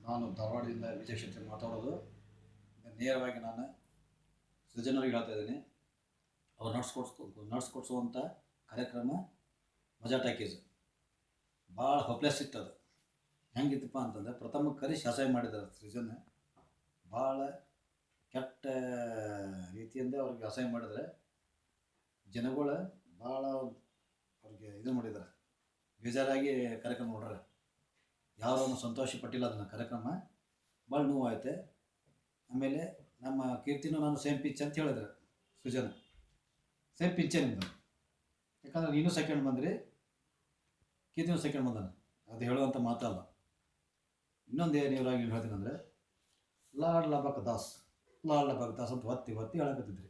ನಾನು ಧಾರವಾಡದಿಂದ ವಿಜಯ ಕ್ಷೇತ್ರ ಮಾತಾಡೋದು. ನೇರವಾಗಿ ನಾನು ಸೃಜನರಿಗೆ ಹೇಳ್ತಾ ಇದ್ದೀನಿ. ಅವ್ರು ನಡ್ಸ್ಕೊಡ್ಸುವಂಥ ಕಾರ್ಯಕ್ರಮ ಮಜಾ ಟಾಕೀಸ್ ಭಾಳ ಹೊಪ್ಲೆಸ್ ಇತ್ತು. ಅದು ಹೆಂಗಿತ್ತಪ್ಪ ಅಂತಂದ್ರೆ ಪ್ರಥಮ ಕರೆಸಿ ಅಸಹ್ಯ ಮಾಡಿದ್ದಾರೆ ಸೃಜನ್. ಭಾಳ ಕೆಟ್ಟ ರೀತಿಯಿಂದ ಅವ್ರಿಗೆ ಅಸಹ್ಯ ಮಾಡಿದರೆ ಜನಗಳು ಭಾಳ ಅವ್ರಿಗೆ ಇದು ಮಾಡಿದ್ದಾರೆ, ಬೇಜಾರಾಗಿ ಕಾರ್ಯಕ್ರಮ ನೋಡ್ರೆ ಯಾರೂ ಸಂತೋಷ ಪಟ್ಟಿಲ್ಲ. ಅದನ್ನು ಕಾರ್ಯಕ್ರಮ ಭಾಳ ನೋವಾಯ್ತೆ. ಆಮೇಲೆ ನಮ್ಮ ಕೀರ್ತಿನೂ ನಾನು ಸೇಮ್ ಪಿಚ್ ಅಂತ ಹೇಳಿದ್ರೆ ಸೃಜನ್ ಸೇಮ್ ಪಿಚ್ಚೇ ನಿಮ್ಮದು. ಯಾಕಂದ್ರೆ ನೀನು ಸೆಕೆಂಡ್ ಬಂದ್ರಿ, ಕೀರ್ತಿನೂ ಸೆಕೆಂಡ್ ಬಂದಾನೆ, ಅದು ಹೇಳುವಂಥ ಮಾತಲ್ಲ. ಇನ್ನೊಂದು ಏನು ಇವ್ರಾಗಿ ಹೇಳ್ತೀನಿ ಅಂದರೆ ಲಾಡ್ ಲಬಕ್ ದಾಸ್ ಅಂತ ಒತ್ತಿ ಹೇಳಕತ್ತಿದ್ರಿ.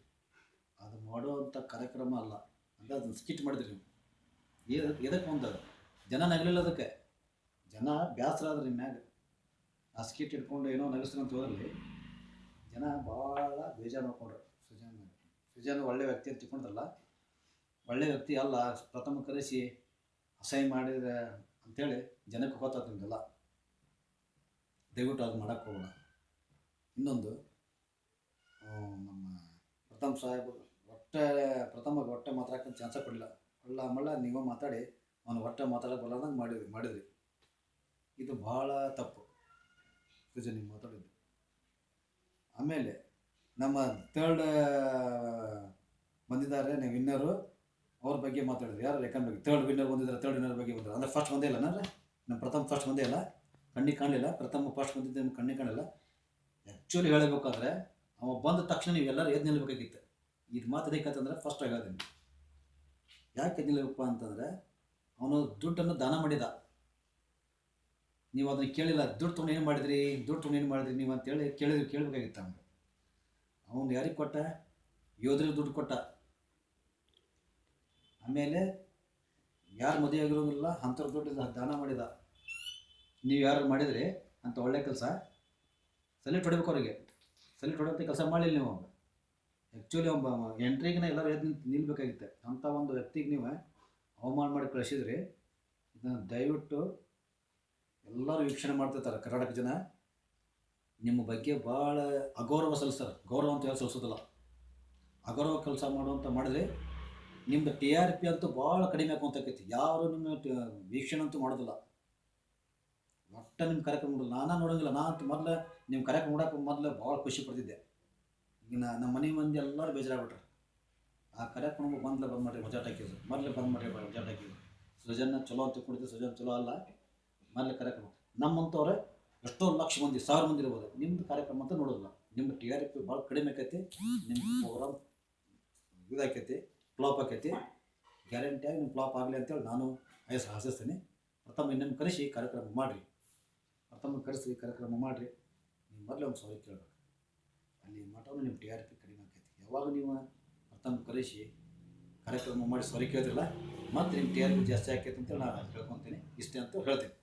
ಅದು ಮಾಡುವಂಥ ಕಾರ್ಯಕ್ರಮ ಅಲ್ಲ ಅಂದರೆ ಅದನ್ನು ಸ್ಕಿಟ್ ಮಾಡಿದ್ರಿ ನೀವು. ಎದಕ್ಕೆ ಒಂದು ಜನ ನಗಲಿಲ್ಲ, ಅದಕ್ಕೆ ಜನ ಬೇಸರ ಆದ್ರೆ ನಿಮ್ಮ ಮ್ಯಾಗ ಆ ಸ್ಕಿಟ್ ಇಟ್ಕೊಂಡು ಏನೋ ನಗಿಸ್ತಾರೆ ಅಂತ ಹೋದಲ್ಲಿ ಜನ ಭಾಳ ಬೇಜಾರು ಮಾಡ್ಕೊಂಡ್ರು. ಸೃಜನ್ ಒಳ್ಳೆ ವ್ಯಕ್ತಿ ಅಂತ ತಿಳ್ಕೊಂಡ್ರಲ್ಲ, ಒಳ್ಳೆ ವ್ಯಕ್ತಿ ಅಲ್ಲ, ಪ್ರಥಮ ಕರೆಸಿ ಅಸಹ್ಯ ಮಾಡಿದ್ರೆ ಅಂಥೇಳಿ ಜನಕ್ಕೆ ಗೊತ್ತಾಗ್ತದೆ ನಿಮಗೆಲ್ಲ. ದಯವಿಟ್ಟು ಅದು ಮಾಡೋಕ್ಕೆ ಹೋಗೋಣ. ಇನ್ನೊಂದು ನಮ್ಮ ಪ್ರಥಮ ಸಾಹೇಬ್ ಒಟ್ಟೆ ಮಾತಾಡೋಕ್ಕೆ ಚಾನ್ಸ ಕೊಡಲಿಲ್ಲ. ಮಳ್ಳ ನೀವು ಮಾತಾಡಿ ಅವನು ಒಟ್ಟೆ ಮಾತಾಡೋಕೆ ಬರೋದಂಗೆ ಮಾಡಿದ್ರಿ. ಇದು ಭಾಳ ತಪ್ಪು ಸೃಜನ್ ನೀವು ಮಾತಾಡಿದ್ದು. ಆಮೇಲೆ ನಮ್ಮ ಥರ್ಡ್ ಬಂದಿದ್ದಾರೆ ವಿನ್ನರು, ಅವ್ರ ಬಗ್ಗೆ ಮಾತಾಡಿದ್ರು. ಯಾರು ರೆಕನ್ ಬಗ್ಗೆ ಥರ್ಡ್ ವಿನ್ನರ್ ಬಂದಿದ್ದಾರೆ, ಥರ್ಡ್ ವಿನ್ನರ್ ಬಗ್ಗೆ ಬಂದರು. ಅಂದರೆ ಫಸ್ಟ್ ಬಂದೇ ಇಲ್ಲ ನಮ್ಮ ಪ್ರಥಮ ಫಸ್ಟ್ ಬಂದೇ ಇಲ್ಲ, ಕಣ್ಣಿಗೆ ಕಾಣಲಿಲ್ಲ. ಪ್ರಥಮ ಫಸ್ಟ್ ಬಂದಿದ್ದೆ ನಿಮ್ಗೆ ಕಣ್ಣಿಗೆ ಕಾಣಲಿಲ್ಲ. ಆ್ಯಕ್ಚುಲಿ ಹೇಳಬೇಕಾದ್ರೆ ಅವ ಬಂದ ತಕ್ಷಣ ನೀವೆಲ್ಲರೂ ಎದ್ದು ನಿಲ್ಲಬೇಕಾಗಿತ್ತು. ಇದು ಮಾತು ಎದಕ್ಕಂತಂದ್ರೆ ಫಸ್ಟ್ ಆಗೋದೀನಿ. ಯಾಕೆ ಎದ್ದು ನಿಲ್ಲಬೇಕಪ್ಪ ಅಂತಂದರೆ ಅವನು ದುಡ್ಡನ್ನು ದಾನ ಮಾಡಿದ, ನೀವು ಅದನ್ನು ಕೇಳಿಲ್ಲ. ದುಡ್ಡು ತೊಗೊಂಡು ಏನು ಮಾಡಿದ್ರಿ ನೀವು ಅಂತೇಳಿ ಕೇಳಬೇಕಾಗಿತ್ತು. ಅವನು ಯಾರಿಗೆ ಕೊಟ್ಟ? ಯೋಧರಿಗೆ ದುಡ್ಡು ಕೊಟ್ಟ. ಆಮೇಲೆ ಯಾರು ಮದುವೆ ಆಗಿರೋದಿಲ್ಲ ಅಂಥವ್ರ ದುಡ್ಡು ದಾನ ಮಾಡಿದ. ನೀವು ಯಾರು ಮಾಡಿದ್ರಿ ಅಂತ ಒಳ್ಳೆ ಕೆಲಸ ಸೆಲೆಕ್ಟ್ ಹೊಡಿಬೇಕು. ಅವ್ರಿಗೆ ಸೆಲೆಕ್ಟ್ ಹೊಡೆಯೋಂಥ ಕೆಲಸ ಮಾಡಲಿಲ್ಲ ನೀವು. ಆ್ಯಕ್ಚುಲಿ ಒಬ್ಬ ಎಂಟ್ರಿಗಿನ ಎಲ್ಲರೂ ಎದ್ದು ನಿಲ್ಬೇಕಾಗಿತ್ತೆ. ಅಂಥ ಒಂದು ವ್ಯಕ್ತಿಗೆ ನೀವು ಅವಮಾನ ಮಾಡಿ ಕಳಿಸಿದ್ರಿ. ಇದನ್ನು ದಯವಿಟ್ಟು ಎಲ್ಲರೂ ವೀಕ್ಷಣೆ ಮಾಡ್ತಿರ್ತಾರೆ. ಕರ್ನಾಟಕ ಜನ ನಿಮ್ಮ ಬಗ್ಗೆ ಭಾಳ ಅಗೌರವ ಸಲ್ಲಿಸ್ತಾರೆ. ಗೌರವ ಅಂತ ಹೇಳಿ ಸಲ್ಲಿಸೋದಿಲ್ಲ, ಅಗೌರವ ಕೆಲಸ ಮಾಡಿದ್ರೆ ನಿಮ್ಮದು TRP ಅಂತೂ ಭಾಳ ಕಡಿಮೆ ಆಗೋಂತಕ್ಕೈತಿ. ಯಾರು ನಿಮ್ಮ ವೀಕ್ಷಣೆ ಅಂತೂ ಮಾಡೋದಿಲ್ಲ. ಒಟ್ಟು ನಿಮ್ಮ ಕಾರ್ಯಕ್ರಮ ನೋಡೋಲ್ಲ, ನಾನು ನೋಡೋಂಗಿಲ್ಲ. ನಾನು ಮೊದಲು ನಿಮ್ಮ ಕಾರ್ಯಕ್ರಮ ನೋಡೋಕೆ ಮೊದಲು ಭಾಳ ಖುಷಿ ಪಡ್ತಿದ್ದೆ. ಈಗ ನಮ್ಮ ಮನೆ ಮಂದಿ ಎಲ್ಲರೂ ಬೇಜಾರಾಗ್ಬಿಟ್ರೆ ಆ ಕಾರ್ಯಕ್ರಮ ಬಂದು ಮಾಡಿರಿ ಮಜಾ ಟಾಕೀಸ್. ಮೊದಲು ಬಂದು ಮಾಡಿರಿ ಮಜಾ ಟಾಕೀಸ್. ಸೃಜನ್ ಚಲೋ ಅಂತ ತಿಳ್ಕೊಂಡಿದ್ದೆ, ಸೃಜನ್ ಚಲೋ ಅಲ್ಲ. ಮೊದಲು ಕಾರ್ಯಕ್ರಮ ನಮ್ಮಂಥವ್ರೆ ಎಷ್ಟೋ ಲಕ್ಷ ಮಂದಿ, 1000 ಮಂದಿ ಇರ್ಬೋದು. ನಿಮ್ಮದು ಕಾರ್ಯಕ್ರಮ ಅಂತ ನೋಡೋದಿಲ್ಲ. ನಿಮ್ಮ TRP ಭಾಳ ಕಡಿಮೆ ಆಕೈತಿ. ನಿಮ್ಮ ಪ್ರೋಗ್ರಾಮ್ ಇದಾಕೈತಿ, ಫ್ಲಾಪ್ ಆಕೈತಿ. ಗ್ಯಾರಂಟಿಯಾಗಿ ನಿಮ್ಮ ಫ್ಲಾಪ್ ಆಗಲಿ ಅಂತೇಳಿ ನಾನು ಆಶಿಸ್ತೀನಿ. ಪ್ರಥಮ ಇನ್ನೊಂದು ಕರೆಸಿ ಕಾರ್ಯಕ್ರಮ ಮಾಡಿರಿ. ಕಾರ್ಯಕ್ರಮ ಮಾಡಿರಿ. ನೀವು ಮೊದಲೇ ಒಂದು ಸಾರಿ ಕೇಳಬೇಕು. ಅಲ್ಲಿ ಮಠವನ್ನು ನಿಮ್ಮ TRP ಕಡಿಮೆ ಆಕೈತಿ. ಯಾವಾಗ ನೀವು ಪ್ರಥಮ ಕರೆಸಿ ಕಾರ್ಯಕ್ರಮ ಮಾಡಿ ಸಾರಿ ಕೇಳಿದ್ರಲ್ಲ, ಮತ್ತು ನಿಮ್ಮ TRP ಜಾಸ್ತಿ ಆಕೈತಿ ಅಂತೇಳಿ ನಾನು ಹೇಳ್ಕೊತೀನಿ. ಇಷ್ಟೇ ಅಂತ ಹೇಳ್ತೀನಿ.